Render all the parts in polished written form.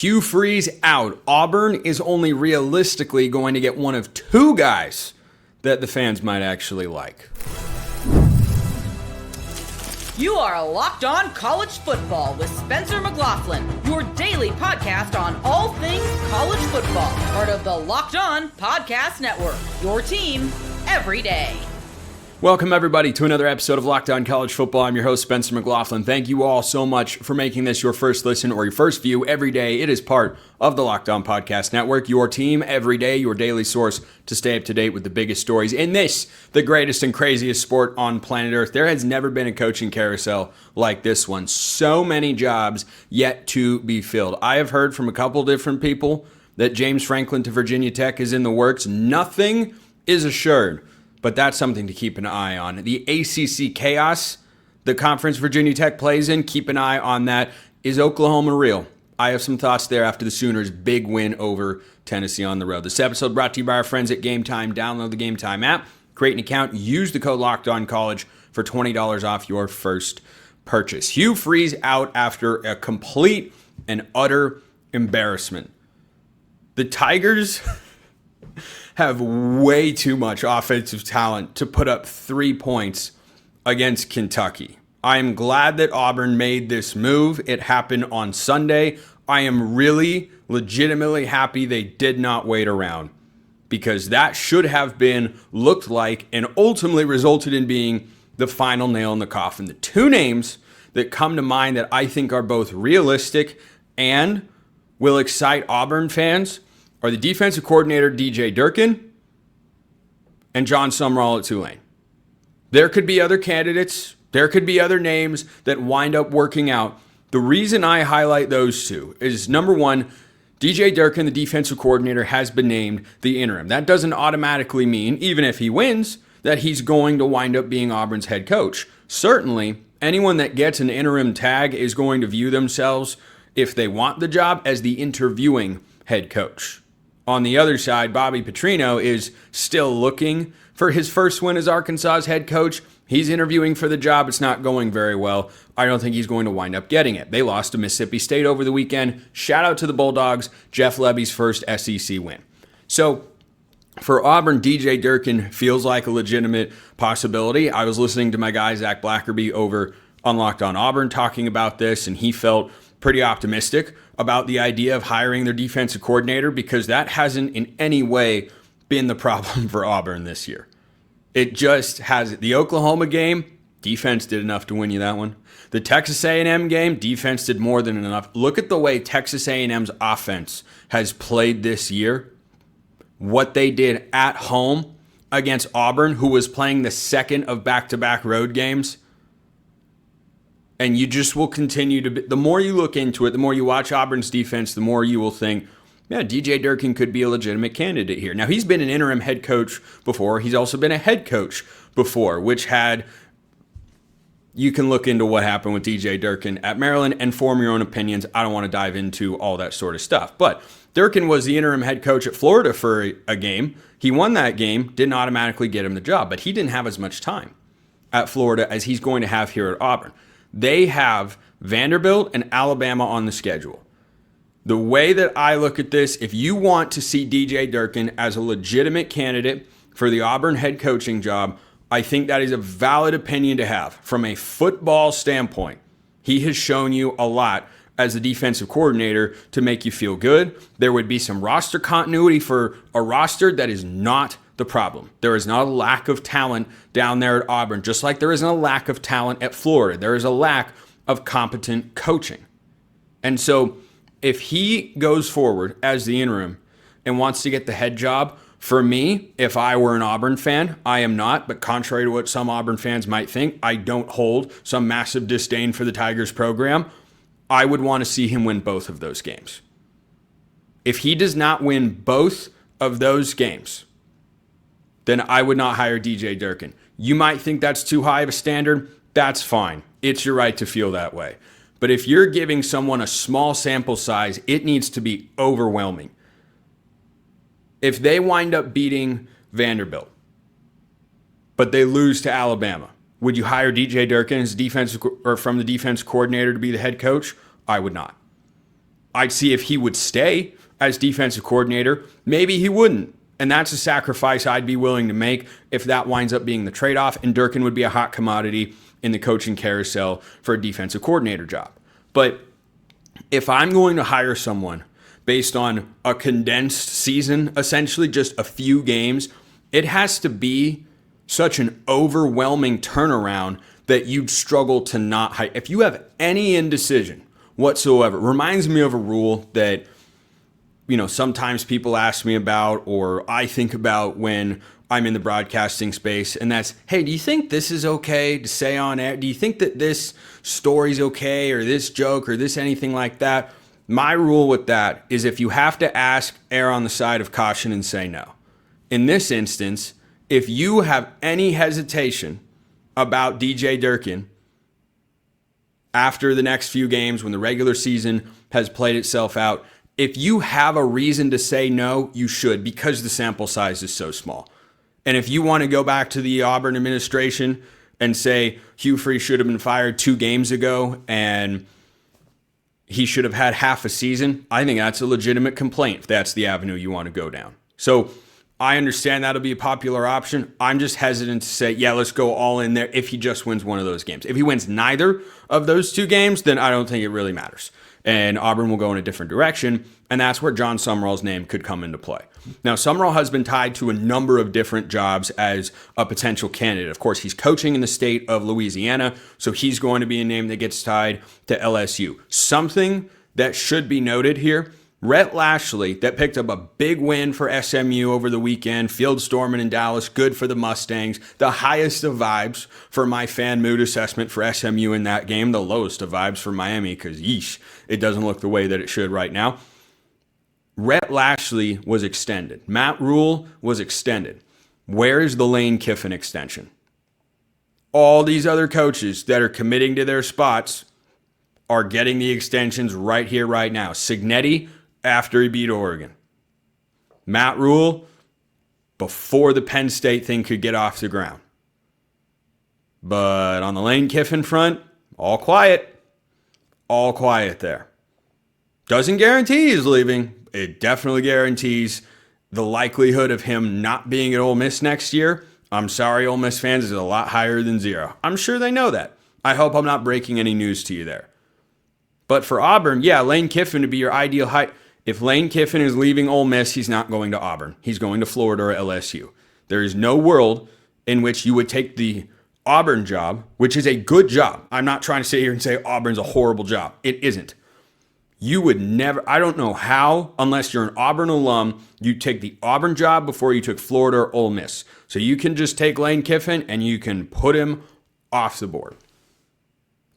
Hugh Freeze out. Auburn is only realistically going to get one of two guys that the fans might actually like. You are Locked On College Football with Spencer McLaughlin, your daily podcast on all things college football. Part of the Locked On Podcast Network, your team every day. Welcome, everybody, to another episode of Locked On College Football. I'm your host, Spencer McLaughlin. Thank you all so much for making this your first listen or your first view every day. It is part of the Locked On Podcast Network, your team every day, your daily source to stay up to date with the biggest stories in this, the greatest and craziest sport on planet Earth. There has never been a coaching carousel like this one. So many jobs yet to be filled. I have heard from a couple different people that James Franklin to Virginia Tech is in the works. Nothing is assured, but that's something to keep an eye on. The ACC chaos, the conference Virginia Tech plays in, keep an eye on that. Is Oklahoma real? I have some thoughts there after the Sooners' big win over Tennessee on the road. This episode brought to you by our friends at Game Time. Download the Game Time app, create an account, use the code LOCKEDONCollege for $20 off your first purchase. Hugh Freeze out after a complete and utter embarrassment. The Tigers have way too much offensive talent to put up 3 points against Kentucky. I am glad that Auburn made this move. It happened on Sunday. I am really legitimately happy they did not wait around, because that should have been, looked like, and ultimately resulted in being the final nail in the coffin. The two names that come to mind that I think are both realistic and will excite Auburn fans are the defensive coordinator, DJ Durkin, and Jon Sumrall at Tulane. There could be other candidates. There could be other names that wind up working out. The reason I highlight those two is, number one, DJ Durkin, the defensive coordinator, has been named the interim. That doesn't automatically mean, even if he wins, that he's going to wind up being Auburn's head coach. Certainly, anyone that gets an interim tag is going to view themselves, if they want the job, as the interviewing head coach. On the other side, Bobby Petrino is still looking for his first win as Arkansas's head coach. He's interviewing for the job. It's not going very well. I don't think he's going to wind up getting it. They lost to Mississippi State over the weekend. Shout out to the Bulldogs, Jeff Lebby's first SEC win. So for Auburn, DJ Durkin feels like a legitimate possibility. I was listening to my guy, Zach Blackerby, over on Locked On Auburn talking about this, and he felt pretty optimistic about the idea of hiring their defensive coordinator, because that hasn't in any way been the problem for Auburn this year. It just hasn't. The Oklahoma game, defense did enough to win you that one. The Texas A&M game, defense did more than enough. Look at the way Texas A&M's offense has played this year. What they did at home against Auburn, who was playing the second of back-to-back road games. And you just will continue to, the more you look into it, the more you watch Auburn's defense, the more you will think, yeah, DJ Durkin could be a legitimate candidate here. Now, he's been an interim head coach before. He's also been a head coach before, which had, you can look into what happened with DJ Durkin at Maryland and form your own opinions. I don't want to dive into all that sort of stuff. But Durkin was the interim head coach at Florida for a game. He won that game, didn't automatically get him the job, but he didn't have as much time at Florida as he's going to have here at Auburn. They have Vanderbilt and Alabama on the schedule. The way that I look at this, if you want to see DJ Durkin as a legitimate candidate for the Auburn head coaching job, I think that is a valid opinion to have. From a football standpoint, he has shown you a lot as the defensive coordinator to make you feel good. There would be some roster continuity for a roster that is not the problem. There is not a lack of talent down there at Auburn, just like there isn't a lack of talent at Florida. There is a lack of competent coaching. And so if he goes forward as the interim and wants to get the head job, for me, if I were an Auburn fan, I am not, but contrary to what some Auburn fans might think, I don't hold some massive disdain for the Tigers program. I would want to see him win both of those games. If he does not win both of those games, then I would not hire DJ Durkin. You might think that's too high of a standard. That's fine. It's your right to feel that way. But if you're giving someone a small sample size, it needs to be overwhelming. If they wind up beating Vanderbilt, but they lose to Alabama, would you hire DJ Durkin as defensive or from the defense coordinator to be the head coach? I would not. I'd see if he would stay as defensive coordinator. Maybe he wouldn't. And that's a sacrifice I'd be willing to make if that winds up being the trade-off. And Durkin would be a hot commodity in the coaching carousel for a defensive coordinator job. But if I'm going to hire someone based on a condensed season, essentially just a few games, it has to be such an overwhelming turnaround that you'd struggle to not hire. If you have any indecision whatsoever, it reminds me of a rule that, sometimes people ask me about, or I think about when I'm in the broadcasting space, and that's, hey, do you think this is okay to say on air? Do you think that this story's okay, or this joke, or this anything like that? My rule with that is if you have to ask, err on the side of caution and say no. In this instance, if you have any hesitation about DJ Durkin after the next few games when the regular season has played itself out, if you have a reason to say no, you should, because the sample size is so small. And if you want to go back to the Auburn administration and say Hugh Freeze should have been fired 2 games ago and he should have had half a season, I think that's a legitimate complaint if that's the avenue you want to go down. So I understand that'll be a popular option. I'm just hesitant to say, yeah, let's go all in there if he just wins one of those games. If he wins neither of those 2 games, then I don't think it really matters. And Auburn will go in a different direction, and that's where Jon Sumrall's name could come into play. Now, Sumrall has been tied to a number of different jobs as a potential candidate. Of course, he's coaching in the state of Louisiana, so he's going to be a name that gets tied to LSU. Something that should be noted here, Rhett Lashley, that picked up a big win for SMU over the weekend, field storming in Dallas, good for the Mustangs. The highest of vibes for my fan mood assessment for SMU in that game, the lowest of vibes for Miami, because yeesh, it doesn't look the way that it should right now. Rhett Lashley was extended. Matt Rule was extended. Where is the Lane Kiffin extension? All these other coaches that are committing to their spots are getting the extensions right here, right now. Cignetti, after he beat Oregon. Matt Rule, before the Penn State thing could get off the ground. But on the Lane Kiffin front, all quiet. All quiet there. Doesn't guarantee he's leaving. It definitely guarantees the likelihood of him not being at Ole Miss next year. I'm sorry, Ole Miss fans, is a lot higher than 0. I'm sure they know that. I hope I'm not breaking any news to you there. But for Auburn, yeah, Lane Kiffin would be your ideal height. If Lane Kiffin is leaving Ole Miss, he's not going to Auburn. He's going to Florida or LSU. There is no world in which you would take the Auburn job, which is a good job. I'm not trying to sit here and say Auburn's a horrible job. It isn't. You would never, I don't know how, unless you're an Auburn alum, you take the Auburn job before you took Florida or Ole Miss. So you can just take Lane Kiffin and you can put him off the board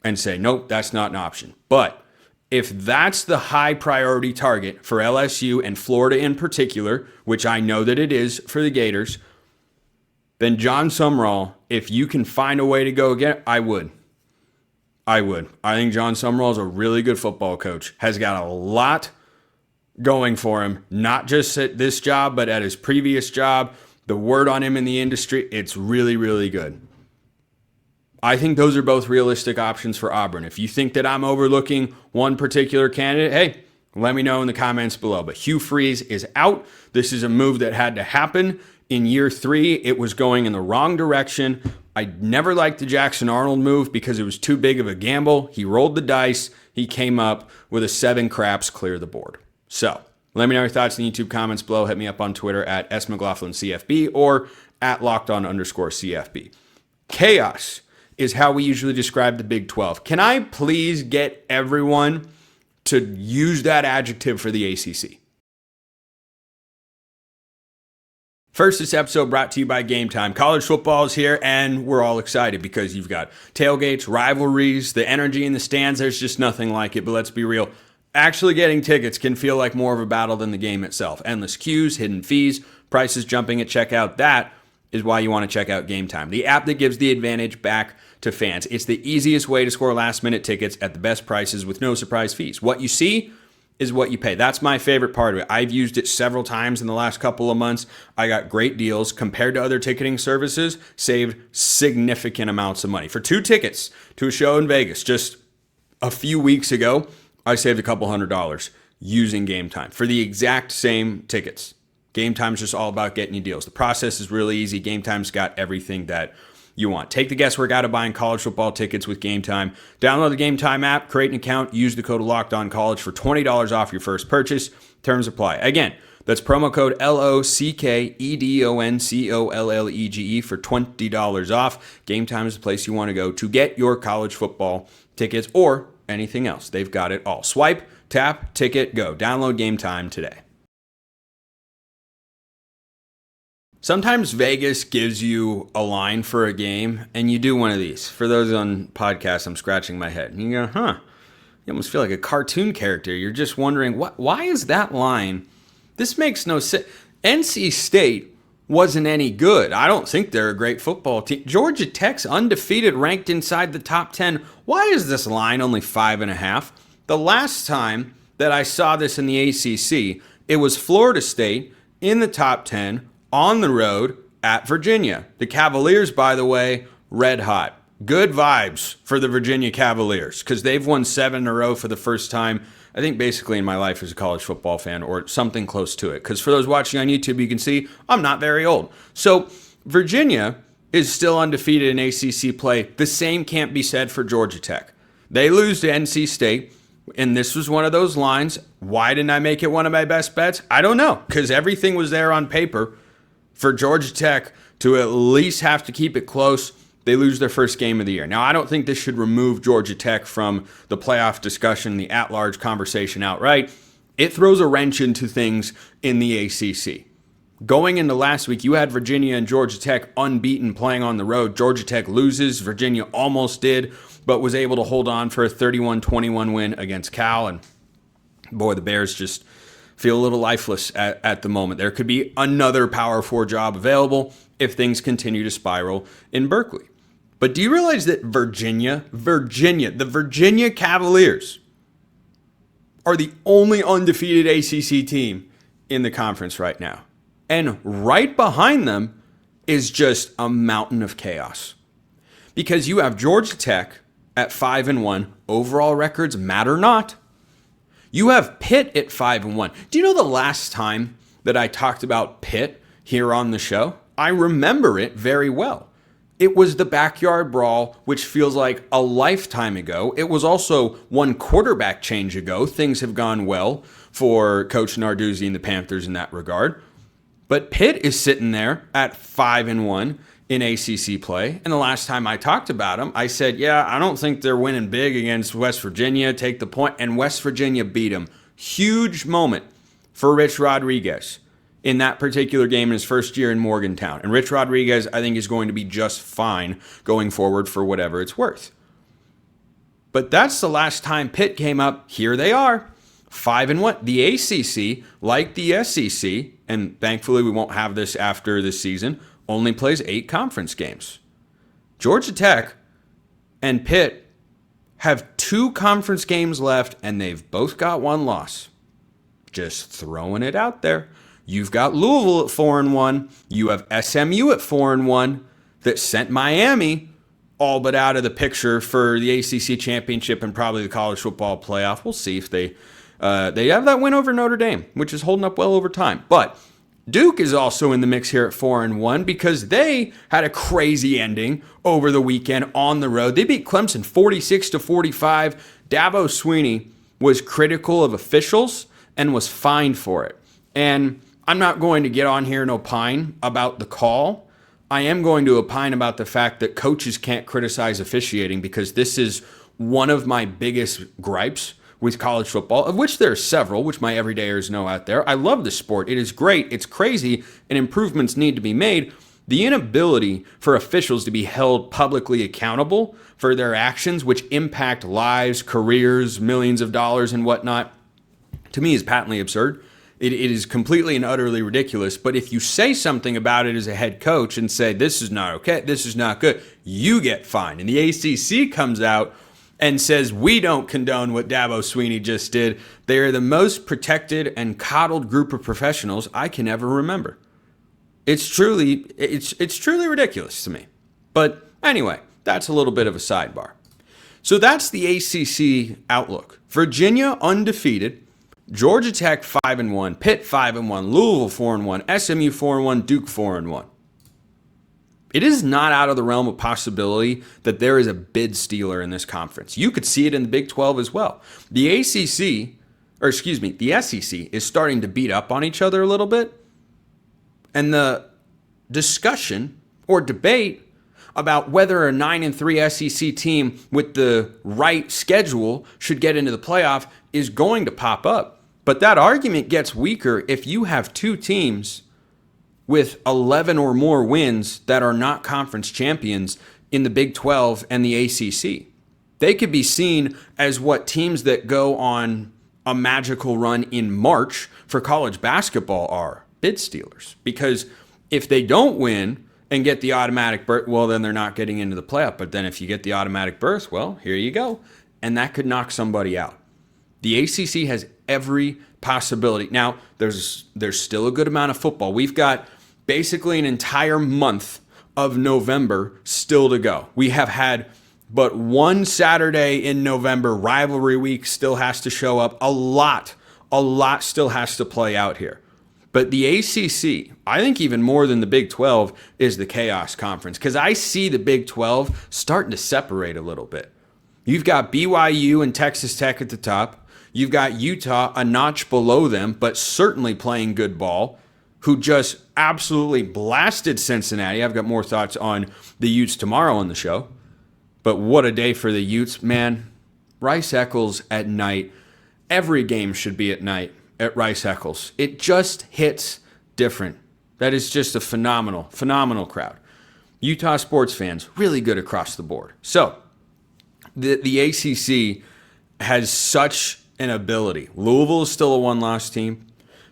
and say, nope, that's not an option. But if that's the high priority target for LSU and Florida in particular, which I know that it is for the Gators, then Jon Sumrall, if you can find a way to go again, I would. I think Jon Sumrall is a really good football coach, has got a lot going for him, not just at this job, but at his previous job. The word on him in the industry, it's really, really good. I think those are both realistic options for Auburn. If you think that I'm overlooking one particular candidate, hey, let me know in the comments below. But Hugh Freeze is out. This is a move that had to happen. In year 3, it was going in the wrong direction. I never liked the Jackson Arnold move because it was too big of a gamble. He rolled the dice. He came up with a 7 craps, clear the board. So let me know your thoughts in the YouTube comments below. Hit me up on Twitter at smclaughlincfb or at lockedon_CFB. Chaos is how we usually describe the Big 12. Can I please get everyone to use that adjective for the ACC? First, this episode brought to you by Game Time. College football is here, and we're all excited because you've got tailgates, rivalries, the energy in the stands. There's just nothing like it, but let's be real. Actually getting tickets can feel like more of a battle than the game itself. Endless queues, hidden fees, prices jumping at checkout. That is why you want to check out Game Time, the app that gives the advantage back to fans. It's the easiest way to score last-minute tickets at the best prices with no surprise fees. What you see is what you pay. That's my favorite part of it. I've used it several times in the last couple of months. I got great deals compared to other ticketing services, saved significant amounts of money. For 2 tickets to a show in Vegas just a few weeks ago, I saved a couple $100. using Game Time for the exact same tickets. Game Time is just all about getting you deals. The process is really easy. Game Time's got everything that you want. Take the guesswork out of buying college football tickets with Game Time. Download the Game Time app, create an account, use the code LOCKEDONCollege for $20 off your first purchase. Terms apply. Again, that's promo code LOCKEDONCOLLEGE for $20 off. Game Time is the place you want to go to get your college football tickets or anything else. They've got it all. Swipe, tap, ticket, go. Download Game Time today. Sometimes Vegas gives you a line for a game, and you do one of these. For those on podcasts, I'm scratching my head. And you go, you almost feel like a cartoon character. You're just wondering, why is that line? This makes no sense. NC State wasn't any good. I don't think they're a great football team. Georgia Tech's undefeated, ranked inside the top 10. Why is this line only 5.5? The last time that I saw this in the ACC, it was Florida State in the top 10, on the road at Virginia. The Cavaliers, by the way, red hot. Good vibes for the Virginia Cavaliers because they've won 7 in a row for the first time, I think, basically in my life as a college football fan or something close to it. Because for those watching on YouTube, you can see I'm not very old. So Virginia is still undefeated in ACC play. The same can't be said for Georgia Tech. They lose to NC State, and this was one of those lines. Why didn't I make it one of my best bets? I don't know, because everything was there on paper. For Georgia Tech to at least have to keep it close, they lose their first game of the year. Now, I don't think this should remove Georgia Tech from the playoff discussion, the at-large conversation outright. It throws a wrench into things in the ACC. Going into last week, you had Virginia and Georgia Tech unbeaten playing on the road. Georgia Tech loses. Virginia almost did, but was able to hold on for a 31-21 win against Cal. And boy, the Bears just feel a little lifeless at the moment. There could be another Power 4 job available if things continue to spiral in Berkeley. But do you realize that the Virginia Cavaliers are the only undefeated ACC team in the conference right now? And right behind them is just a mountain of chaos. Because you have Georgia Tech at 5-1. Overall records matter not. You have Pitt at 5-1. Do you know the last time that I talked about Pitt here on the show? I remember it very well. It was the backyard brawl, which feels like a lifetime ago. It was also one quarterback change ago. Things have gone well for Coach Narduzzi and the Panthers in that regard. But Pitt is sitting there at 5-1 in ACC play. And the last time I talked about them, I said, I don't think they're winning big against West Virginia. Take the point. And West Virginia beat them. Huge moment for Rich Rodriguez in that particular game in his first year in Morgantown. And Rich Rodriguez, I think, is going to be just fine going forward for whatever it's worth. But that's the last time Pitt came up. Here they are, 5-1. The ACC, like the SEC, and thankfully we won't have this after this season, only plays 8 conference games. Georgia Tech and Pitt have 2 conference games left, and they've both got 1 loss. Just throwing it out there. You've got Louisville at 4-1. You have SMU at 4-1 that sent Miami all but out of the picture for the ACC championship and probably the college football playoff. We'll see if they have that win over Notre Dame, which is holding up well over time. But Duke is also in the mix here at 4-1 because they had a crazy ending over the weekend on the road. They beat Clemson 46-45. Dabo Swinney was critical of officials and was fined for it. And I'm not going to get on here and opine about the call. I am going to opine about the fact that coaches can't criticize officiating because this is one of my biggest gripes with college football, of which there are several, which my everydayers know out there. I love the sport. It is great. It's crazy, and improvements need to be made. The inability for officials to be held publicly accountable for their actions, which impact lives, careers, millions of dollars, and whatnot, to me is patently absurd. It is completely and utterly ridiculous. But if you say something about it as a head coach and say, this is not okay, this is not good, you get fined. And the ACC comes out and says, we don't condone what Dabo Swinney just did. They are the most protected and coddled group of professionals I can ever remember. It's truly ridiculous to me. But anyway, that's a little bit of a sidebar. So that's the ACC outlook. Virginia undefeated. Georgia Tech 5-1, Pitt 5-1, Louisville 4-1, SMU 4-1, Duke 4-1. It is not out of the realm of possibility that there is a bid stealer in this conference. You could see it in the Big 12 as well. The SEC is starting to beat up on each other a little bit. And the discussion or debate about whether a 9-3 SEC team with the right schedule should get into the playoff is going to pop up. But that argument gets weaker if you have two teams with 11 or more wins that are not conference champions in the Big 12 and the ACC. They could be seen as what teams that go on a magical run in March for college basketball are, bid stealers. Because if they don't win and get the automatic berth, well, then they're not getting into the playoff. But then if you get the automatic berth, well, here you go. And that could knock somebody out. The ACC has every possibility. Now, there's still a good amount of football. We've got basically an entire month of November still to go. We have had but one Saturday in November. Rivalry week still has to show up. A lot still has to play out here. But the ACC, I think even more than the Big 12, is the chaos conference, because I see the Big 12 starting to separate a little bit. You've got BYU and Texas Tech at the top. You've got Utah a notch below them, but certainly playing good ball, who just absolutely blasted Cincinnati. I've got more thoughts on the Utes tomorrow on the show. But what a day for the Utes, man. Rice-Eccles at night. Every game should be at night at Rice-Eccles. It just hits different. That is just a phenomenal crowd. Utah sports fans, really good across the board. So, the ACC has such an ability. Louisville is still a one-loss team.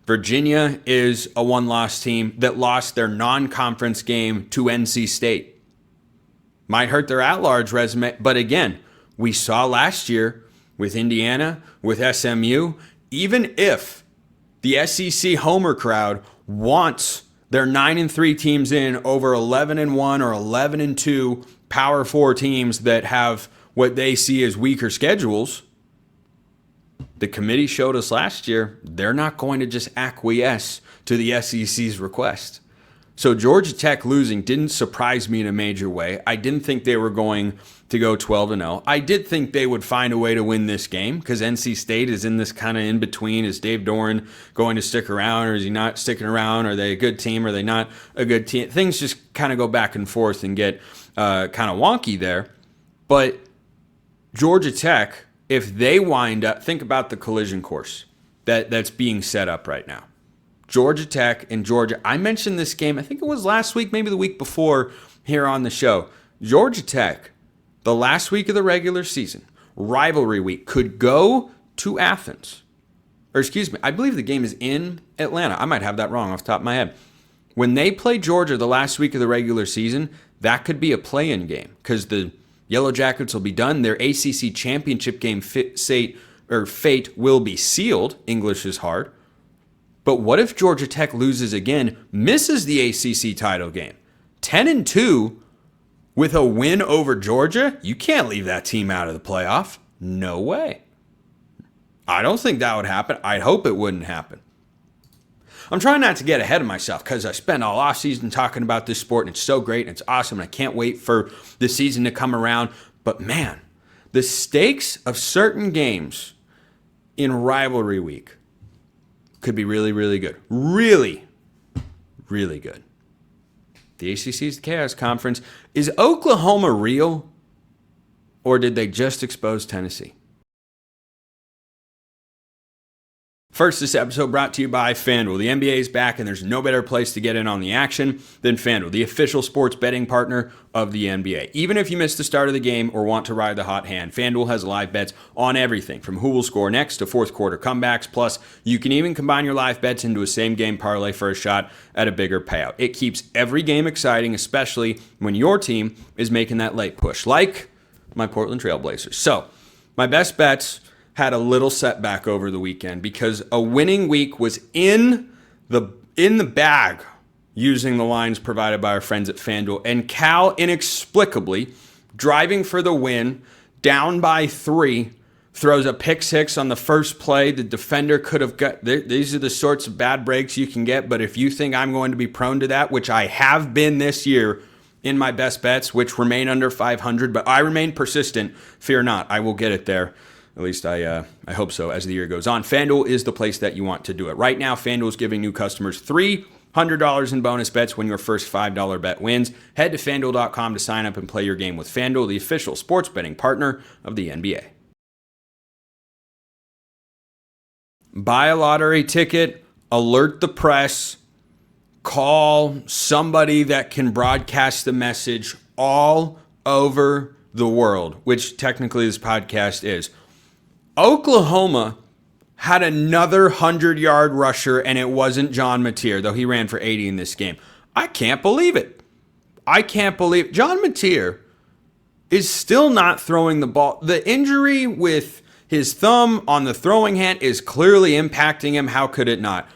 Virginia is a one-loss team that lost their non-conference game to NC State. Might hurt their at-large resume, but again, we saw last year with Indiana, with SMU, even if the SEC homer crowd wants their 9-3 teams in over 11-1 or 11-2 Power 4 teams that have what they see as weaker schedules, the committee showed us last year they're not going to just acquiesce to the SEC's request. So Georgia Tech losing didn't surprise me in a major way. I didn't think they were going to go 12-0. I did think they would find a way to win this game because NC State is in this kind of in-between. Is Dave Doran going to stick around, or is he not sticking around? Are they a good team? Are they not a good team? Things just kind of go back and forth and get kind of wonky there. But Georgia Tech, if they wind up, think about the collision course that's being set up right now. Georgia Tech and Georgia. I mentioned this game, I think it was last week, maybe the week before here on the show. Georgia Tech, the last week of the regular season, rivalry week, could go to Athens. Or excuse me, I believe the game is in Atlanta. I might have that wrong off the top of my head. When they play Georgia the last week of the regular season, that could be a play-in game because the Yellow Jackets will be done. Their ACC championship game fate will be sealed. English is hard. But what if Georgia Tech loses again, misses the ACC title game? 10-2 with a win over Georgia? You can't leave that team out of the playoff. No way. I don't think that would happen. I'd hope it wouldn't happen. I'm trying not to get ahead of myself because I spent all offseason talking about this sport, and it's so great and it's awesome, and I can't wait for the season to come around. But man, the stakes of certain games in rivalry week could be really, really good. Really, really good. The ACC is the Chaos Conference. Is Oklahoma real, or did they just expose Tennessee? First, this episode brought to you by FanDuel. The NBA is back, and there's no better place to get in on the action than FanDuel, the official sports betting partner of the NBA. Even if you missed the start of the game or want to ride the hot hand, FanDuel has live bets on everything from who will score next to fourth quarter comebacks. Plus, you can even combine your live bets into a same-game parlay for a shot at a bigger payout. It keeps every game exciting, especially when your team is making that late push, like my Portland Trail Blazers. So, my best bets had a little setback over the weekend because a winning week was in the bag using the lines provided by our friends at FanDuel. And Cal inexplicably driving for the win, down by 3 throws a pick six on the first play. The defender could have got, these are the sorts of bad breaks you can get. But if you think I'm going to be prone to that, which I have been this year in my best bets, which remain under 500, but I remain persistent, fear not, I will get it there. At least I hope so as the year goes on. FanDuel is the place that you want to do it. Right now, FanDuel is giving new customers $300 in bonus bets when your first $5 bet wins. Head to FanDuel.com to sign up and play your game with FanDuel, the official sports betting partner of the NBA. Buy a lottery ticket, alert the press, call somebody that can broadcast the message all over the world, which technically this podcast is. Oklahoma had another 100-yard rusher, and it wasn't John Mateer, though he ran for 80 in this game. I can't believe it. I can't believe it. John Mateer is still not throwing the ball. The injury with his thumb on the throwing hand is clearly impacting him. How could it not?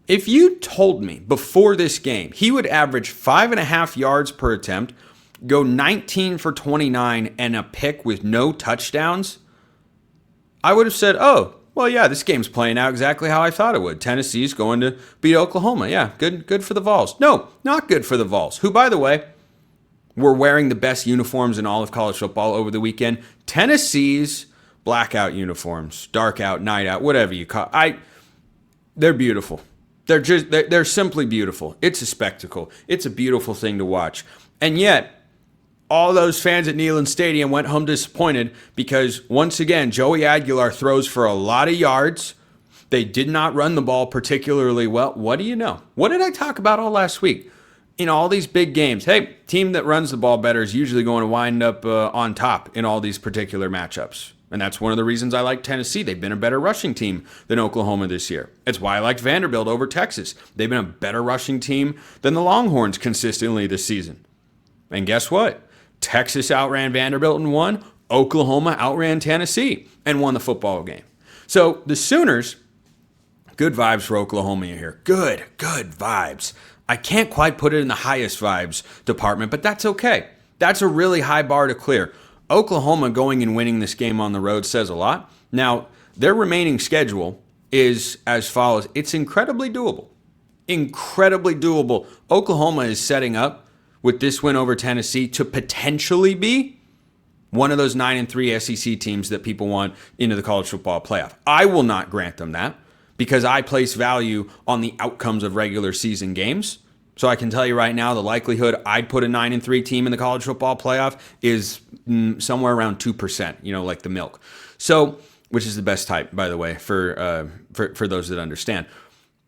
If you told me before this game he would average 5.5 yards per attempt, go 19 for 29, and a pick with no touchdowns, I would have said, oh, well, yeah, this game's playing out exactly how I thought it would. Tennessee's going to beat Oklahoma. Yeah, good for the Vols. No, not good for the Vols, who, by the way, were wearing the best uniforms in all of college football over the weekend. Tennessee's blackout uniforms, dark out, night out, whatever you call it. They're beautiful. They're simply beautiful. It's a spectacle. It's a beautiful thing to watch. And yet, all those fans at Neyland Stadium went home disappointed because, once again, Joey Aguilar throws for a lot of yards. They did not run the ball particularly well. What do you know? What did I talk about all last week? In all these big games, hey, team that runs the ball better is usually going to wind up on top in all these particular matchups. And that's one of the reasons I like Tennessee. They've been a better rushing team than Oklahoma this year. It's why I liked Vanderbilt over Texas. They've been a better rushing team than the Longhorns consistently this season. And guess what? Texas outran Vanderbilt and won. Oklahoma outran Tennessee and won the football game. So the Sooners, good vibes for Oklahoma here. Good vibes. I can't quite put it in the highest vibes department, but that's okay. That's a really high bar to clear. Oklahoma going and winning this game on the road says a lot. Now, their remaining schedule is as follows. It's incredibly doable. Incredibly doable. Oklahoma is setting up with this win over Tennessee to potentially be one of those 9-3 SEC teams that people want into the college football playoff. I will not grant them that because I place value on the outcomes of regular season games. So I can tell you right now, the likelihood I'd put a 9-3 team in the college football playoff is somewhere around 2%, like the milk. So, which is the best type, by the way, for those that understand.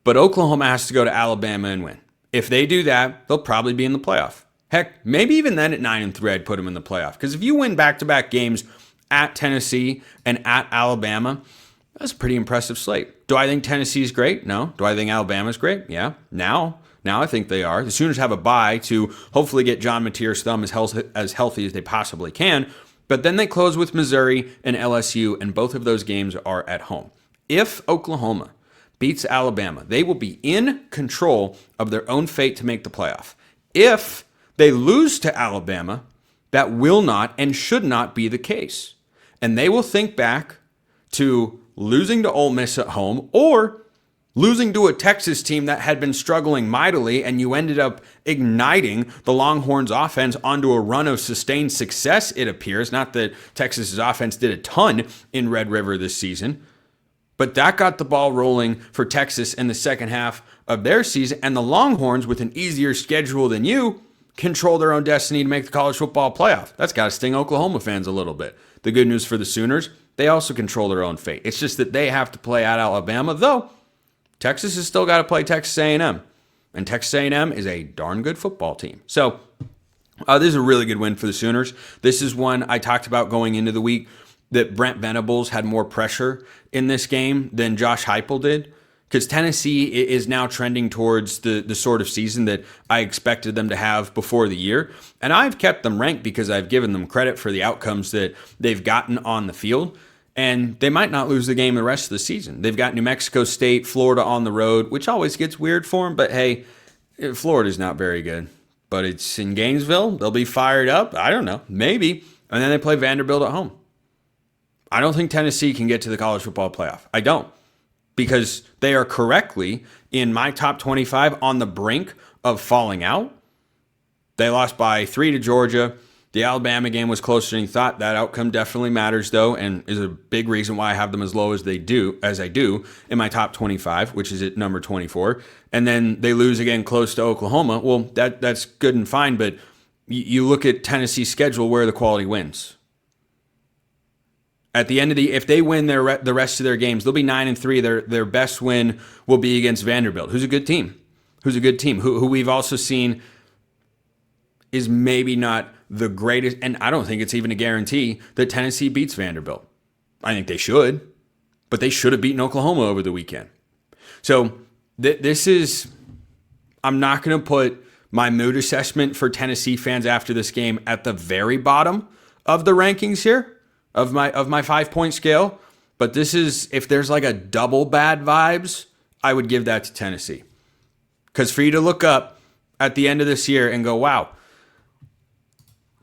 But Oklahoma has to go to Alabama and win. If they do that, they'll probably be in the playoff. Heck, maybe even then at 9-3, I'd put them in the playoff. Because if you win back-to-back games at Tennessee and at Alabama, that's a pretty impressive slate. Do I think Tennessee's great? No. Do I think Alabama's great? Yeah. Now I think they are. The Sooners have a bye to hopefully get John Mateer's thumb as healthy as they possibly can. But then they close with Missouri and LSU, and both of those games are at home. If Oklahoma beats Alabama, they will be in control of their own fate to make the playoff. If they lose to Alabama, that will not and should not be the case. And they will think back to losing to Ole Miss at home or losing to a Texas team that had been struggling mightily, and you ended up igniting the Longhorns offense onto a run of sustained success, it appears. Not that Texas's offense did a ton in Red River this season, but that got the ball rolling for Texas in the second half of their season, and the Longhorns, with an easier schedule than you, control their own destiny to make the college football playoff. That's got to sting Oklahoma fans a little bit. The good news for the Sooners, they also control their own fate. It's just that they have to play at Alabama, though Texas has still got to play Texas A&M. And Texas A&M is a darn good football team. So this is a really good win for the Sooners. This is one I talked about going into the week that Brent Venables had more pressure in this game than Josh Heupel did, because Tennessee is now trending towards the sort of season that I expected them to have before the year. And I've kept them ranked because I've given them credit for the outcomes that they've gotten on the field. And they might not lose the game the rest of the season. They've got New Mexico State, Florida on the road, which always gets weird for them. But hey, Florida's not very good. But it's in Gainesville. They'll be fired up. I don't know. Maybe. And then they play Vanderbilt at home. I don't think Tennessee can get to the college football playoff. I don't. Because they are correctly in my top 25 on the brink of falling out. They lost by 3 to Georgia. The Alabama game was closer than you thought. That outcome definitely matters, though, and is a big reason why I have them as low as I do in my top 25, which is at number 24. And then they lose again close to Oklahoma. Well, that's good and fine, but you look at Tennessee's schedule, where the quality wins. At the end of if they win the rest of their games, they'll be 9-3. Their best win will be against Vanderbilt, who's a good team. Who we've also seen is maybe not the greatest, and I don't think it's even a guarantee that Tennessee beats Vanderbilt. I think they should, but they should have beaten Oklahoma over the weekend. So this is, I'm not going to put my mood assessment for Tennessee fans after this game at the very bottom of the rankings here, of my 5-point scale, but this is, if there's like a double bad vibes, I would give that to Tennessee. Because for you to look up at the end of this year and go, wow,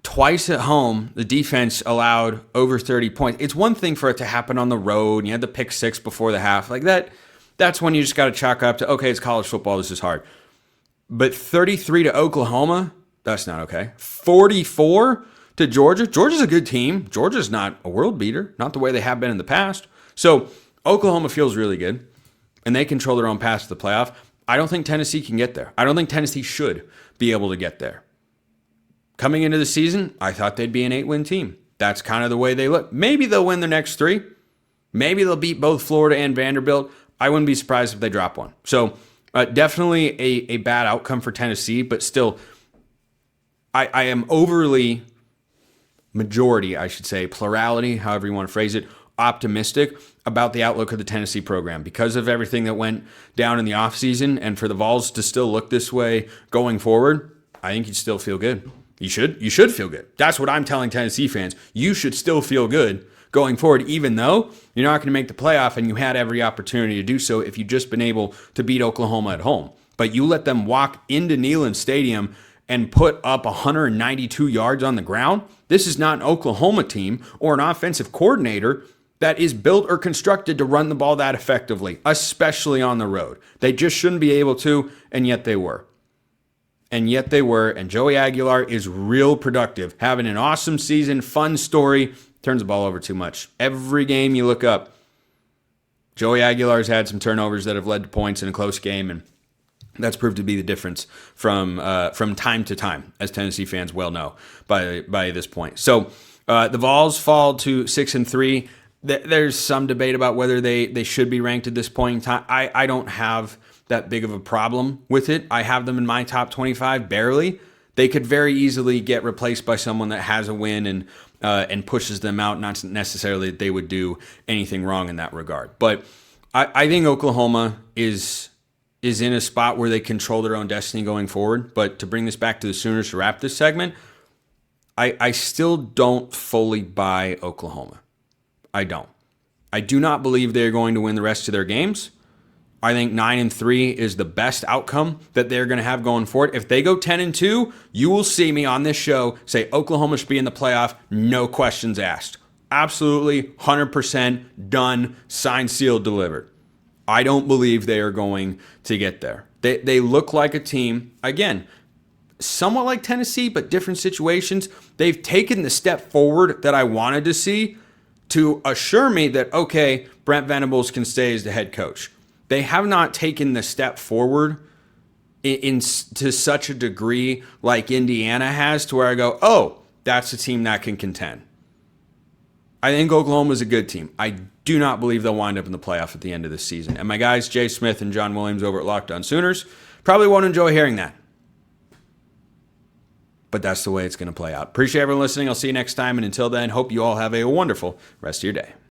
twice at home, the defense allowed over 30 points. It's one thing for it to happen on the road, and you had the pick 6 before the half. Like that's when you just got to chalk up to, okay, it's college football, this is hard. But 33 to Oklahoma, that's not okay. 44 to Georgia. Georgia's a good team. Georgia's not a world beater, not the way they have been in the past. So Oklahoma feels really good, and they control their own path to the playoff. I don't think Tennessee can get there. I don't think Tennessee should be able to get there. Coming into the season, I thought they'd be an 8-win team. That's kind of the way they look. Maybe they'll win the next 3. Maybe they'll beat both Florida and Vanderbilt. I wouldn't be surprised if they drop one. So definitely a bad outcome for Tennessee, but still, I am overly, majority, I should say, plurality, however you want to phrase it, optimistic about the outlook of the Tennessee program because of everything that went down in the offseason, and for the Vols to still look this way going forward, I think you'd still feel good. You should feel good. That's what I'm telling Tennessee fans. You should still feel good going forward, even though you're not going to make the playoff and you had every opportunity to do so if you'd just been able to beat Oklahoma at home. But you let them walk into Neyland Stadium and put up 192 yards on the ground. This is not an Oklahoma team or an offensive coordinator that is built or constructed to run the ball that effectively, especially on the road. They just shouldn't be able to, and yet they were. And Joey Aguilar is real productive, having an awesome season, fun story, turns the ball over too much. Every game you look up, Joey Aguilar's had some turnovers that have led to points in a close game, and that's proved to be the difference from time to time, as Tennessee fans well know by this point. So the Vols fall to 6-3. There's some debate about whether they should be ranked at this point in time. I don't have that big of a problem with it. I have them in my top 25, barely. They could very easily get replaced by someone that has a win and pushes them out. Not necessarily that they would do anything wrong in that regard. But I think Oklahoma is in a spot where they control their own destiny going forward. But to bring this back to the Sooners to wrap this segment, I still don't fully buy Oklahoma. I don't. I do not believe they're going to win the rest of their games. I think 9-3 is the best outcome that they're going to have going forward. If they go 10-2, you will see me on this show say Oklahoma should be in the playoff, no questions asked. Absolutely, 100% done, signed, sealed, delivered. I don't believe they are going to get there. They look like a team, again, somewhat like Tennessee, but different situations. They've taken the step forward that I wanted to see to assure me that, okay, Brent Venables can stay as the head coach. They have not taken the step forward to such a degree like Indiana has, to where I go, oh, that's a team that can contend. I think Oklahoma is a good team. I do not believe they'll wind up in the playoff at the end of this season. And my guys, Jay Smith and John Williams over at Locked On Sooners, probably won't enjoy hearing that. But that's the way it's going to play out. Appreciate everyone listening. I'll see you next time. And until then, hope you all have a wonderful rest of your day.